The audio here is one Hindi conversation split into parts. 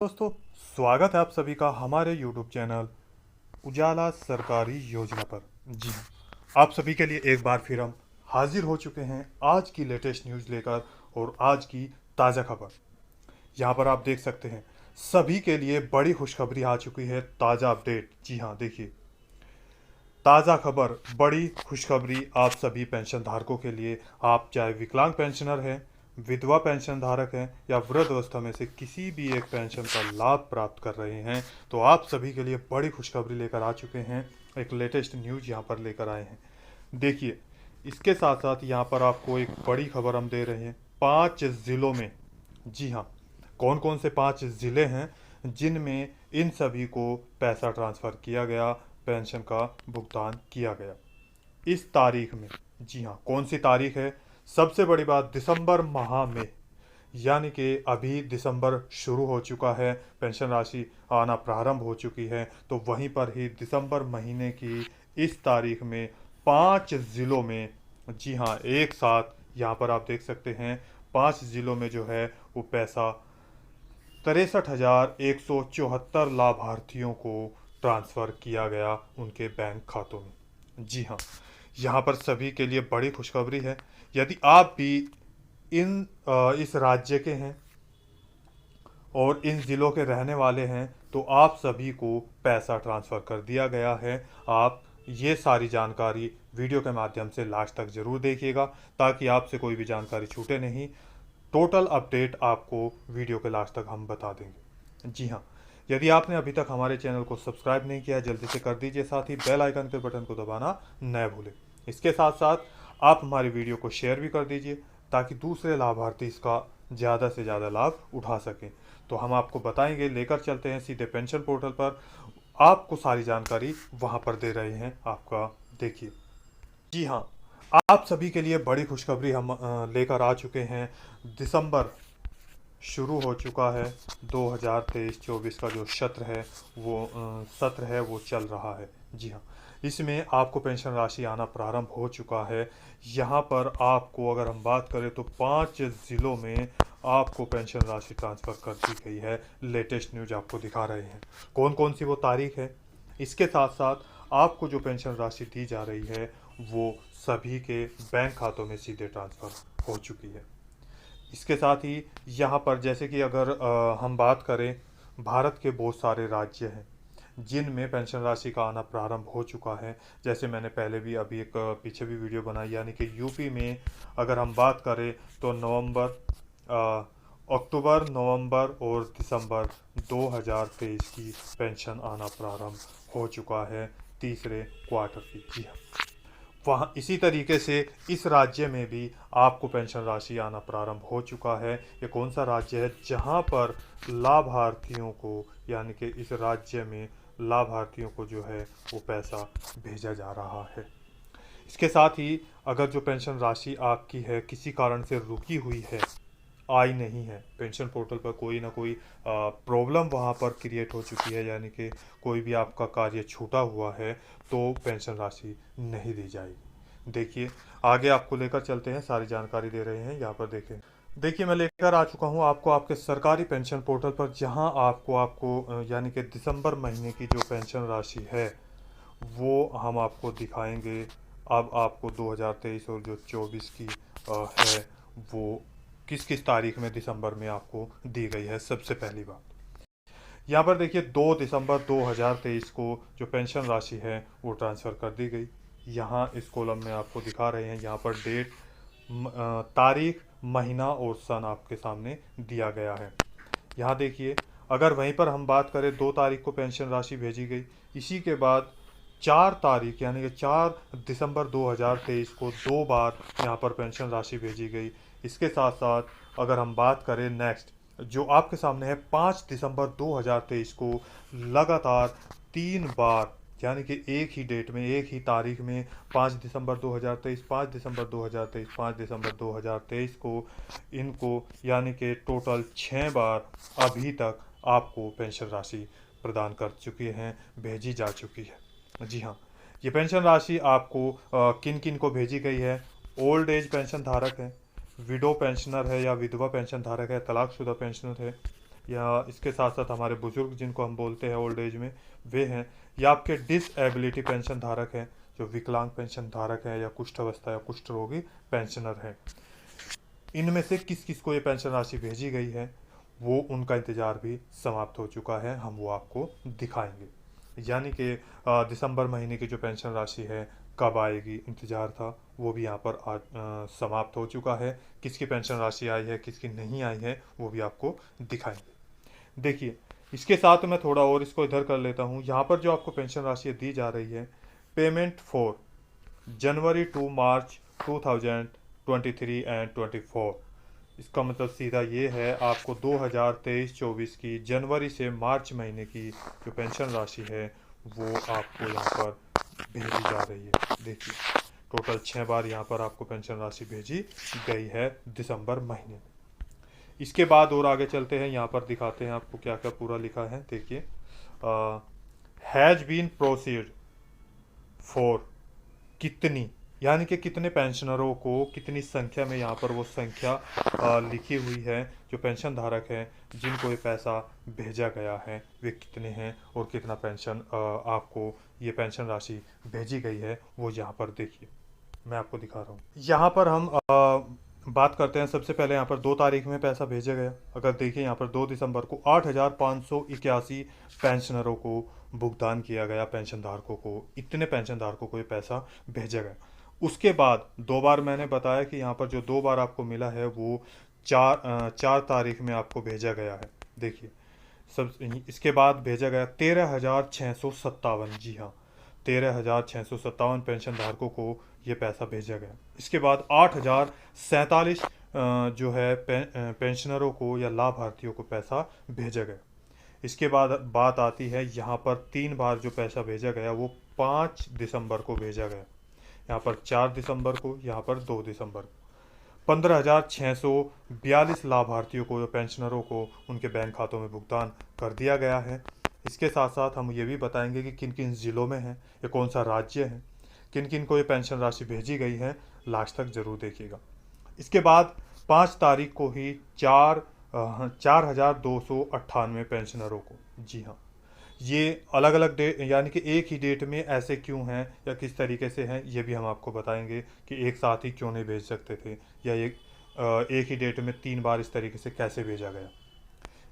दोस्तों, स्वागत है आप सभी का हमारे YouTube चैनल उजाला सरकारी योजना पर। जी हाँ, आप सभी के लिए एक बार फिर हम हाजिर हो चुके हैं आज की लेटेस्ट न्यूज़ लेकर और आज की ताज़ा खबर। यहाँ पर आप देख सकते हैं सभी के लिए बड़ी खुशखबरी आ चुकी है, ताज़ा अपडेट। जी हाँ, देखिए ताज़ा खबर, बड़ी खुशखबरी आप सभी पेंशन धारकों के लिए। आप चाहे विकलांग पेंशनर हैं, विधवा पेंशन धारक हैं या वृद्धावस्था में से किसी भी एक पेंशन का लाभ प्राप्त कर रहे हैं, तो आप सभी के लिए बड़ी खुशखबरी लेकर आ चुके हैं। एक लेटेस्ट न्यूज़ यहाँ पर लेकर आए हैं। देखिए, इसके साथ साथ यहाँ पर आपको एक बड़ी खबर हम दे रहे हैं 5 ज़िलों में। जी हाँ, कौन कौन से 5 ज़िले हैं जिनमें इन सभी को पैसा ट्रांसफ़र किया गया, पेंशन का भुगतान किया गया इस तारीख में। जी हाँ, कौन सी तारीख है? सबसे बड़ी बात, दिसंबर माह में, यानी कि अभी दिसंबर शुरू हो चुका है, पेंशन राशि आना प्रारंभ हो चुकी है, तो वहीं पर ही दिसंबर महीने की इस तारीख में 5 ज़िलों में, जी हाँ, एक साथ यहाँ पर आप देख सकते हैं 5 ज़िलों में जो है वो पैसा 63,174 लाभार्थियों को ट्रांसफ़र किया गया उनके बैंक खातों में। जी हाँ, यहाँ पर सभी के लिए बड़ी खुशखबरी है। यदि आप भी इस राज्य के हैं और इन ज़िलों के रहने वाले हैं, तो आप सभी को पैसा ट्रांसफ़र कर दिया गया है। आप ये सारी जानकारी वीडियो के माध्यम से लास्ट तक ज़रूर देखिएगा, ताकि आपसे कोई भी जानकारी छूटे नहीं। टोटल अपडेट आपको वीडियो के लास्ट तक हम बता देंगे। जी हाँ, यदि आपने अभी तक हमारे चैनल को सब्सक्राइब नहीं किया, जल्दी से कर दीजिए, साथ ही बेल आइकन के बटन को दबाना न भूलें। इसके साथ साथ आप हमारी वीडियो को शेयर भी कर दीजिए, ताकि दूसरे लाभार्थी इसका ज़्यादा से ज़्यादा लाभ उठा सकें। तो हम आपको बताएंगे, लेकर चलते हैं सीधे पेंशन पोर्टल पर। आपको सारी जानकारी वहाँ पर दे रहे हैं, आपका देखिए। जी हाँ, आप सभी के लिए बड़ी खुशखबरी हम लेकर आ चुके हैं। दिसंबर शुरू हो चुका है। 2023-24 का जो सत्र है वो चल रहा है। जी हाँ, इसमें आपको पेंशन राशि आना प्रारंभ हो चुका है। यहाँ पर आपको अगर हम बात करें तो 5 ज़िलों में आपको पेंशन राशि ट्रांसफ़र कर दी गई है। लेटेस्ट न्यूज आपको दिखा रहे हैं कौन कौन सी वो तारीख है। इसके साथ साथ आपको जो पेंशन राशि दी जा रही है वो सभी के बैंक खातों में सीधे ट्रांसफ़र हो चुकी है। इसके साथ ही यहाँ पर जैसे कि अगर हम बात करें, भारत के बहुत सारे राज्य हैं जिनमें पेंशन राशि का आना प्रारंभ हो चुका है। जैसे मैंने पहले भी अभी एक पीछे भी वीडियो बनाई, यानी कि यूपी में अगर हम बात करें तो अक्टूबर, नवंबर और दिसंबर 2023 की पेंशन आना प्रारंभ हो चुका है, तीसरे क्वार्टर की। जी हाँ, वहाँ इसी तरीके से इस राज्य में भी आपको पेंशन राशि आना प्रारंभ हो चुका है। ये कौन सा राज्य है जहाँ पर लाभार्थियों को, यानी कि इस राज्य में लाभार्थियों को जो है वो पैसा भेजा जा रहा है। इसके साथ ही अगर जो पेंशन राशि आपकी है किसी कारण से रुकी हुई है, आई नहीं है, पेंशन पोर्टल पर कोई ना कोई प्रॉब्लम वहाँ पर क्रिएट हो चुकी है, यानी कि कोई भी आपका कार्य छूटा हुआ है, तो पेंशन राशि नहीं दी जाएगी। देखिए, आगे आपको लेकर चलते हैं, सारी जानकारी दे रहे हैं। यहाँ पर देखें, देखिए मैं लेकर आ चुका हूँ आपको आपके सरकारी पेंशन पोर्टल पर, जहाँ आपको यानी कि दिसंबर महीने की जो पेंशन राशि है वो हम आपको दिखाएंगे। अब आपको 2023 और जो 24 की है वो किस किस तारीख में दिसंबर में आपको दी गई है। सबसे पहली बात, यहाँ पर देखिए 2 दिसंबर 2023 को जो पेंशन राशि है वो ट्रांसफ़र कर दी गई। यहाँ इस कॉलम में आपको दिखा रहे हैं, यहाँ पर डेट, तारीख, महीना और सन आपके सामने दिया गया है। यहाँ देखिए, अगर वहीं पर हम बात करें 2 तारीख को पेंशन राशि भेजी गई, इसी के बाद 4 तारीख यानी कि 4 दिसंबर 2023 को 2 बार यहाँ पर पेंशन राशि भेजी गई। इसके साथ साथ अगर हम बात करें नेक्स्ट जो आपके सामने है 5 दिसंबर 2023 को लगातार 3 बार, यानी कि एक ही डेट में, एक ही तारीख में, 5 दिसंबर 2023, 5 दिसंबर 2023, 5 दिसंबर 2023 को इनको, यानी कि टोटल 6 बार अभी तक आपको पेंशन राशि प्रदान कर चुकी हैं, भेजी जा चुकी है। जी हाँ, ये पेंशन राशि आपको किन किन को भेजी गई है? ओल्ड एज पेंशन धारक है, विडो पेंशनर है या विधवा पेंशन धारक है, तलाकशुदा पेंशनर है, या इसके साथ साथ हमारे बुजुर्ग जिनको हम बोलते हैं ओल्ड एज में, वे हैं, या आपके डिसएबिलिटी पेंशन धारक हैं, जो विकलांग पेंशन धारक हैं, या कुष्ठ अवस्था या कुष्ठ रोगी पेंशनर हैं। इनमें से किस किस को ये पेंशन राशि भेजी गई है, वो उनका इंतज़ार भी समाप्त हो चुका है, हम वो आपको दिखाएंगे। यानी कि दिसंबर महीने की जो पेंशन राशि है कब आएगी, इंतज़ार था, वो भी यहाँ पर आज समाप्त हो चुका है। किसकी पेंशन राशि आई है, किसकी नहीं आई है, वो भी आपको दिखाएंगे। देखिए, इसके साथ मैं थोड़ा और इसको इधर कर लेता हूँ। यहाँ पर जो आपको पेंशन राशि दी जा रही है, payment for January to March 2023 and 24, इसका मतलब सीधा ये है, आपको 2023-24 की जनवरी से मार्च महीने की जो पेंशन राशि है वो आपको यहाँ पर भेजी जा रही है। देखिए, टोटल 6 बार यहाँ पर आपको पेंशन राशि भेजी गई है दिसंबर महीने में। इसके बाद और आगे चलते हैं, यहाँ पर दिखाते हैं आपको क्या क्या पूरा लिखा है। देखिए, हैज बीन प्रोसीड फॉर कितनी, यानी कि कितने पेंशनरों को, कितनी संख्या में, यहाँ पर वो संख्या लिखी हुई है, जो पेंशन धारक हैं जिनको ये पैसा भेजा गया है वे कितने हैं, और कितना पेंशन आपको ये पेंशन राशि भेजी गई है वो यहाँ पर देखिए, मैं आपको दिखा रहा हूँ। यहाँ पर हम बात करते हैं। सबसे पहले यहाँ पर 2 तारीख में पैसा भेजा गया। अगर देखिए, यहाँ पर 2 दिसंबर को 8,581 पेंशनरों को भुगतान किया गया, पेंशन धारकों को, इतने पेंशन धारकों को ये पैसा भेजा गया। उसके बाद 2 बार मैंने बताया कि यहाँ पर जो 2 बार आपको मिला है वो 4 तारीख में आपको भेजा गया है। देखिए, सब इसके बाद भेजा गया 13,657, जी हाँ, 13,657 पेंशन धारकों को ये पैसा भेजा गया। इसके बाद 8,047 जो है पेंशनरों को या लाभार्थियों को पैसा भेजा गया। इसके बाद बात आती है, यहाँ पर 3 बार जो पैसा भेजा गया वो 5 दिसंबर को भेजा गया, यहाँ पर 4 दिसंबर को, यहाँ पर 2 दिसंबर को। 15,642 लाभार्थियों को या पेंशनरों को उनके बैंक खातों में भुगतान कर दिया गया है। इसके साथ साथ हम ये भी बताएंगे कि किन किन ज़िलों में है, ये कौन सा राज्य है, किन किन को ये पेंशन राशि भेजी गई है, लास्ट तक जरूर देखिएगा। इसके बाद 5 तारीख को ही 4,298 पेंशनरों को, जी हाँ, ये अलग अलग डेट, यानी कि एक ही डेट में ऐसे क्यों हैं या किस तरीके से हैं, ये भी हम आपको बताएंगे कि एक साथ ही क्यों नहीं भेज सकते थे, या एक ही डेट में 3 बार इस तरीके से कैसे भेजा गया।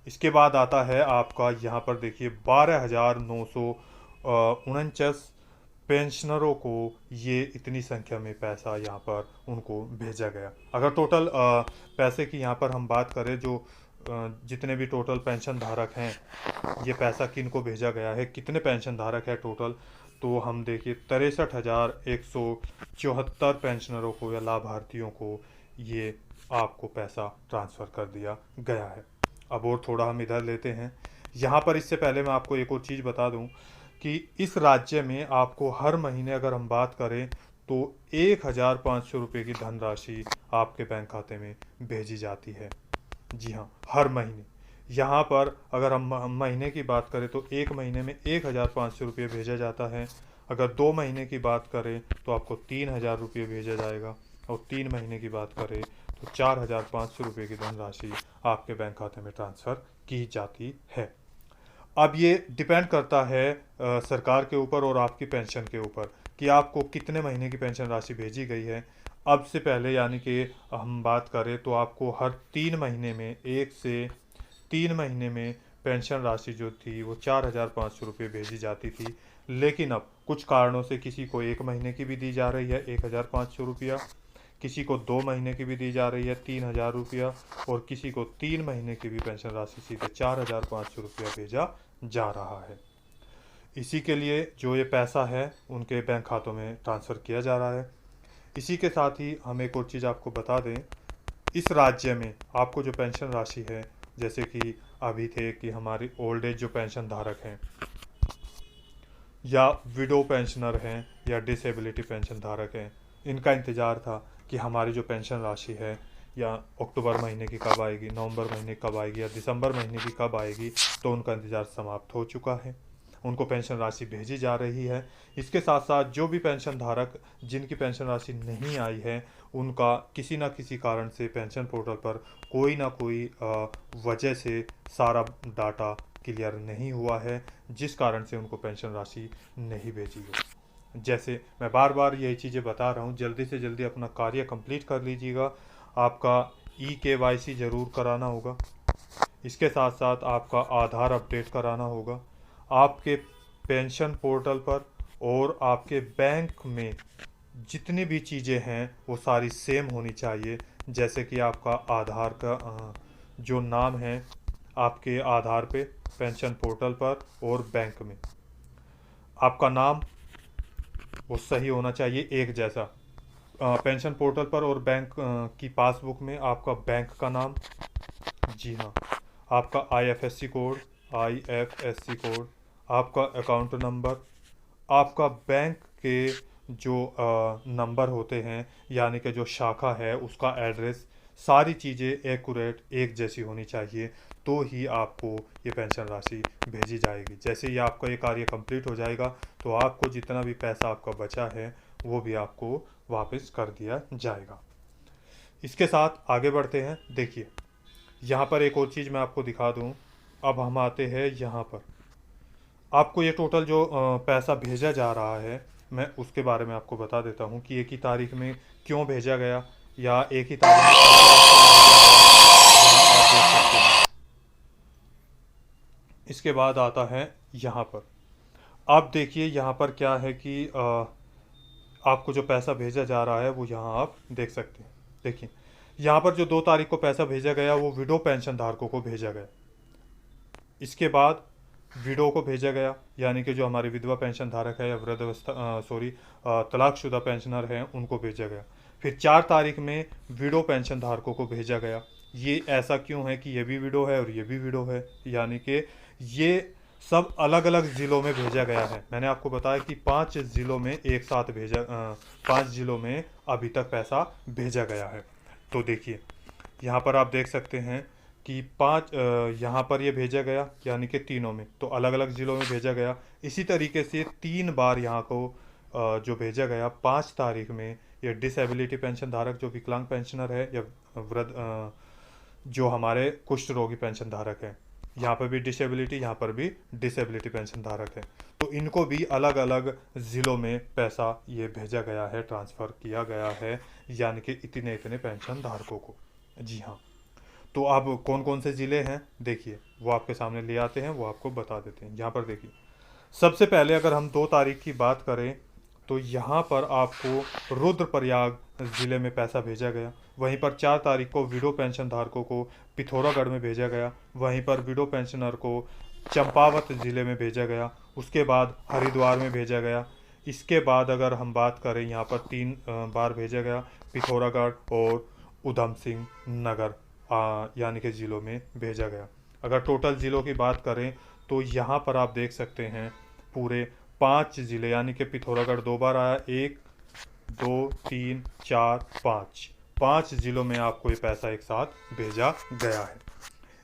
इसके बाद आता है आपका, यहाँ पर देखिए, 12,949 पेंशनरों को ये इतनी संख्या में पैसा यहाँ पर उनको भेजा गया। अगर टोटल पैसे की यहाँ पर हम बात करें, जो जितने भी टोटल पेंशन धारक हैं, ये पैसा किन को भेजा गया है, कितने पेंशन धारक है टोटल, तो हम देखिए 63,174 पेंशनरों को या लाभार्थियों को ये आपको पैसा ट्रांसफ़र कर दिया गया है। अब और थोड़ा हम इधर लेते हैं। यहाँ पर इससे पहले मैं आपको एक और चीज़ बता दूँ कि इस राज्य में आपको हर महीने, अगर हम बात करें, तो 1,500 रुपये की धनराशि आपके बैंक खाते में भेजी जाती है। जी हाँ, हर महीने। यहाँ पर अगर हम महीने की बात करें तो एक महीने में 1,500 रुपये भेजा जाता है। अगर 2 महीने की बात करें तो आपको 3,000 रुपये भेजा जाएगा, और 3 महीने की बात करें तो 4,500 रुपये की धनराशि आपके बैंक खाते में ट्रांसफ़र की जाती है। अब ये डिपेंड करता है सरकार के ऊपर और आपकी पेंशन के ऊपर कि आपको कितने महीने की पेंशन राशि भेजी गई है। अब से पहले, यानी कि हम बात करें तो आपको हर 3 महीने में, 1 से 3 महीने में पेंशन राशि जो थी वो 4,500 रुपये भेजी जाती थी। लेकिन अब कुछ कारणों से किसी को 1 महीने की भी दी जा रही है 1,500 रुपया, किसी को 2 महीने की भी दी जा रही है 3,000 रुपया, और किसी को 3 महीने की भी पेंशन राशि सीधे 4,500 रुपया भेजा जा रहा है। इसी के लिए जो ये पैसा है उनके बैंक खातों में ट्रांसफ़र किया जा रहा है। इसी के साथ ही हम एक और चीज़ आपको बता दें, इस राज्य में आपको जो पेंशन राशि है, जैसे कि अभी थे कि हमारी ओल्ड एज जो पेंशन धारक हैं, या विडो पेंशनर हैं, या डिसेबिलिटी पेंशन धारक हैं, इनका इंतज़ार था कि हमारी जो पेंशन राशि है या अक्टूबर महीने की कब आएगी, नवंबर महीने की कब आएगी, या दिसंबर महीने की कब आएगी, तो उनका इंतज़ार समाप्त हो चुका है। उनको पेंशन राशि भेजी जा रही है। इसके साथ साथ जो भी पेंशन धारक जिनकी पेंशन राशि नहीं आई है, उनका किसी ना किसी कारण से पेंशन पोर्टल पर कोई ना कोई वजह से सारा डाटा क्लियर नहीं हुआ है, जिस कारण से उनको पेंशन राशि नहीं भेजी हो। जैसे मैं बार बार यही चीज़ें बता रहा हूँ, जल्दी से जल्दी अपना कार्य कंप्लीट कर लीजिएगा। आपका KYC ज़रूर कराना होगा, इसके साथ साथ आपका आधार अपडेट कराना होगा। आपके पेंशन पोर्टल पर और आपके बैंक में जितनी भी चीज़ें हैं वो सारी सेम होनी चाहिए। जैसे कि आपका आधार का जो नाम है आपके आधार पे, पेंशन पोर्टल पर और बैंक में, आपका नाम वो सही होना चाहिए, एक जैसा। पेंशन पोर्टल पर और बैंक की पासबुक में आपका बैंक का नाम, जी हाँ, आपका IFSC कोड, आपका अकाउंट नंबर, आपका बैंक के जो नंबर होते हैं यानी कि जो शाखा है उसका एड्रेस, सारी चीज़ें एक्यूरेट एक जैसी होनी चाहिए, तो ही आपको ये पेंशन राशि भेजी जाएगी। जैसे ही आपका ये कार्य कंप्लीट हो जाएगा तो आपको जितना भी पैसा आपका बचा है वो भी आपको वापस कर दिया जाएगा। इसके साथ आगे बढ़ते हैं। देखिए यहाँ पर एक और चीज़ मैं आपको दिखा दूँ। अब हम आते हैं यहाँ पर, आपको ये टोटल जो पैसा भेजा जा रहा है मैं उसके बारे में आपको बता देता हूँ कि एक ही तारीख में क्यों भेजा गया, या एक ही तारीख में आप देख सकते हैं। इसके बाद आता है यहाँ पर, आप देखिए यहाँ पर क्या है कि आपको जो पैसा भेजा जा रहा है वो यहाँ आप देख सकते हैं। देखिए यहाँ पर जो 2 तारीख को पैसा भेजा गया वो विडो पेंशन धारकों को भेजा गया। इसके बाद विडो को भेजा गया, यानी कि जो हमारे विधवा पेंशन धारक है या वृद्धावस्था तलाकशुदा पेंशनर हैं उनको भेजा गया। फिर 4 तारीख में विडो पेंशन धारकों को भेजा गया। ये ऐसा क्यों है कि ये भी विडो है और ये भी विडो है, यानी कि ये सब अलग अलग ज़िलों में भेजा गया है। मैंने आपको बताया कि 5 ज़िलों में एक साथ भेजा, 5 ज़िलों में अभी तक पैसा भेजा गया है। तो देखिए यहाँ पर आप देख सकते हैं कि 5 यहाँ पर ये भेजा गया, यानी कि तीनों में, तो अलग अलग ज़िलों में भेजा गया। इसी तरीके से 3 बार यहाँ को जो भेजा गया 5 तारीख में, ये डिसेबिलिटी पेंशन धारक जो विकलांग पेंशनर है या वृद्ध जो हमारे कुष्ठ रोगी पेंशन धारक हैं, यहाँ पर भी डिसेबिलिटी, यहाँ पर भी डिसेबिलिटी पेंशन धारक है, तो इनको भी अलग अलग ज़िलों में पैसा ये भेजा गया है, ट्रांसफ़र किया गया है, यानी कि इतने इतने पेंशन धारकों को। जी हाँ, तो अब कौन कौन से ज़िले हैं देखिए वो आपके सामने ले आते हैं, वो आपको बता देते हैं। यहाँ पर देखिए सबसे पहले अगर हम 2 तारीख की बात करें तो यहाँ पर आपको रुद्रप्रयाग ज़िले में पैसा भेजा गया। वहीं पर 4 तारीख को विडो पेंशन धारकों को पिथौरागढ़ में भेजा गया। वहीं पर विडो पेंशनर को चंपावत ज़िले में भेजा गया। उसके बाद हरिद्वार में भेजा गया। इसके बाद अगर हम बात करें यहाँ पर 3 बार भेजा गया, पिथौरागढ़ और उधम सिंह नगर यानी कि ज़िलों में भेजा गया। अगर टोटल ज़िलों की बात करें तो यहाँ पर आप देख सकते हैं पूरे 5 ज़िले, यानी कि पिथौरागढ़ 2 बार आया, 1 2 3 4 5 ज़िलों में आपको ये पैसा एक साथ भेजा गया है।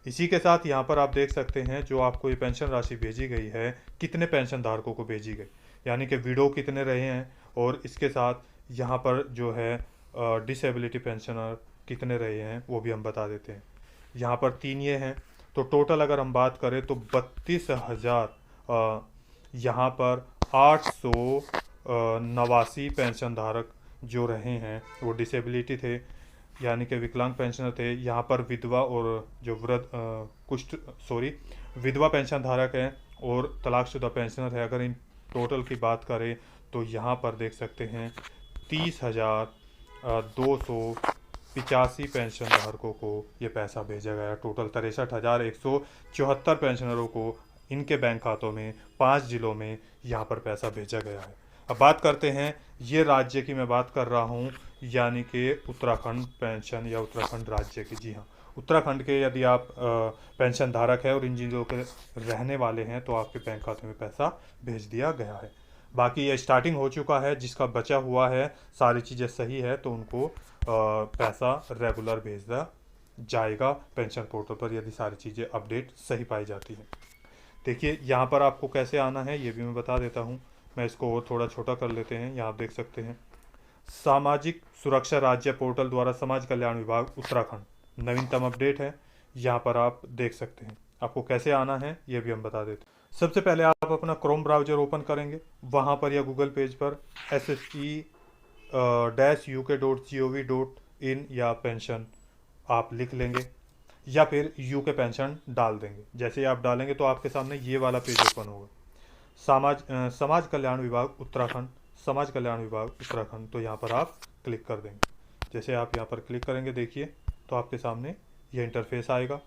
इसी के साथ यहाँ पर आप देख सकते हैं जो आपको ये पेंशन राशि भेजी गई है कितने पेंशन धारकों को भेजी गई, यानी कि विडो कितने रहे हैं, और इसके साथ यहाँ पर जो है डिसेबिलिटी पेंशनर कितने रहे हैं वो भी हम बता देते हैं। यहाँ पर 3 ये हैं, तो टोटल अगर हम बात करें तो 32,000 यहाँ पर 889 पेंशन धारक जो रहे हैं वो डिसेबिलिटी थे, यानी कि विकलांग पेंशनर थे। यहाँ पर विधवा और जो विधवा पेंशन धारक हैं और तलाकशुदा पेंशनर है। अगर इन टोटल की बात करें तो यहाँ पर देख सकते हैं 30,285 पेंशन धारकों को ये पैसा भेजा गया। टोटल 63,174 पेंशनरों को इनके बैंक खातों में 5 ज़िलों में यहाँ पर पैसा भेजा गया है। अब बात करते हैं, ये राज्य की मैं बात कर रहा हूँ, यानी कि उत्तराखंड पेंशन या उत्तराखंड राज्य की। जी हाँ, उत्तराखंड के यदि आप पेंशन धारक है और इन ज़िलों के रहने वाले हैं तो आपके बैंक खाते में पैसा भेज दिया गया है। बाकी ये स्टार्टिंग हो चुका है, जिसका बचा हुआ है सारी चीज़ें सही है तो उनको पैसा रेगुलर भेज दिया जाएगा पेंशन पोर्टल पर, यदि सारी चीज़ें अपडेट सही पाई जाती है। देखिए यहाँ पर आपको कैसे आना है ये भी मैं बता देता हूँ। मैं इसको और थोड़ा छोटा कर लेते हैं, यहाँ आप देख सकते हैं सामाजिक सुरक्षा राज्य पोर्टल द्वारा समाज कल्याण विभाग उत्तराखंड नवीनतम अपडेट है। यहाँ पर आप देख सकते हैं। आपको कैसे आना है ये भी हम बता देते हैं। सबसे पहले आप अपना क्रोम ब्राउजर ओपन करेंगे, वहाँ पर या गूगल पेज पर ssc-uk.gov.in या पेंशन आप लिख लेंगे या फिर यूके पेंशन डाल देंगे। जैसे ही आप डालेंगे तो आपके सामने ये वाला पेज ओपन होगा, समाज कल्याण विभाग उत्तराखंड, समाज कल्याण विभाग उत्तराखंड। तो यहाँ पर आप क्लिक कर देंगे। जैसे आप यहाँ पर क्लिक करेंगे देखिए तो आपके सामने ये इंटरफेस आएगा।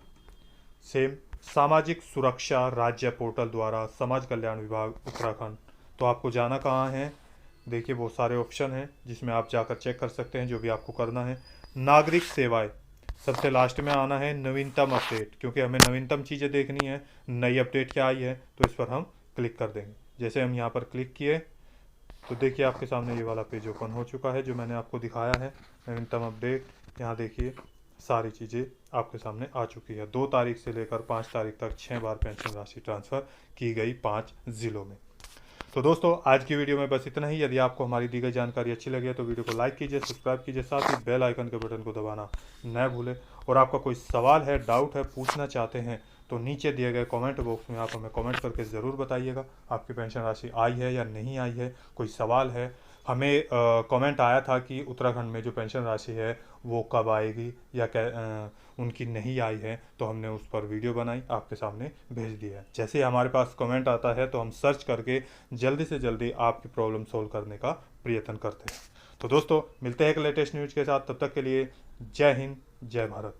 सेम सामाजिक सुरक्षा राज्य पोर्टल द्वारा समाज कल्याण विभाग उत्तराखंड। तो आपको जाना कहाँ है, देखिए बहुत सारे ऑप्शन हैं जिसमें आप जाकर चेक कर सकते हैं जो भी आपको करना है। नागरिक सेवाएं सबसे लास्ट में आना है, नवीनतम अपडेट, क्योंकि हमें नवीनतम चीज़ें देखनी है, नई अपडेट क्या आई है, तो इस पर हम क्लिक कर देंगे। जैसे हम यहाँ पर क्लिक किए तो देखिए आपके सामने ये वाला पेज ओपन हो चुका है जो मैंने आपको दिखाया है, नवीनतम अपडेट। यहाँ देखिए सारी चीज़ें आपके सामने आ चुकी है। 2 तारीख से लेकर 5 तारीख तक 6 बार पेंशन राशि ट्रांसफ़र की गई 5 ज़िलों में। तो दोस्तों आज की वीडियो में बस इतना ही। यदि आपको हमारी दी गई जानकारी अच्छी लगी है तो वीडियो को लाइक कीजिए, सब्सक्राइब कीजिए, साथ ही बेल आइकन के बटन को दबाना न भूलें। और आपका कोई सवाल है, डाउट है, पूछना चाहते हैं तो नीचे दिए गए कमेंट बॉक्स में आप हमें कमेंट करके ज़रूर बताइएगा आपकी पेंशन राशि आई है या नहीं आई है। कोई सवाल है, हमें कमेंट आया था कि उत्तराखंड में जो पेंशन राशि है वो कब आएगी या उनकी नहीं आई है, तो हमने उस पर वीडियो बनाई आपके सामने भेज दिया है। जैसे ही हमारे पास कमेंट आता है तो हम सर्च करके जल्दी से जल्दी आपकी प्रॉब्लम सोल्व करने का प्रयत्न करते हैं। तो दोस्तों मिलते हैं एक लेटेस्ट न्यूज़ के साथ, तब तक के लिए जय हिंद, जय भारत।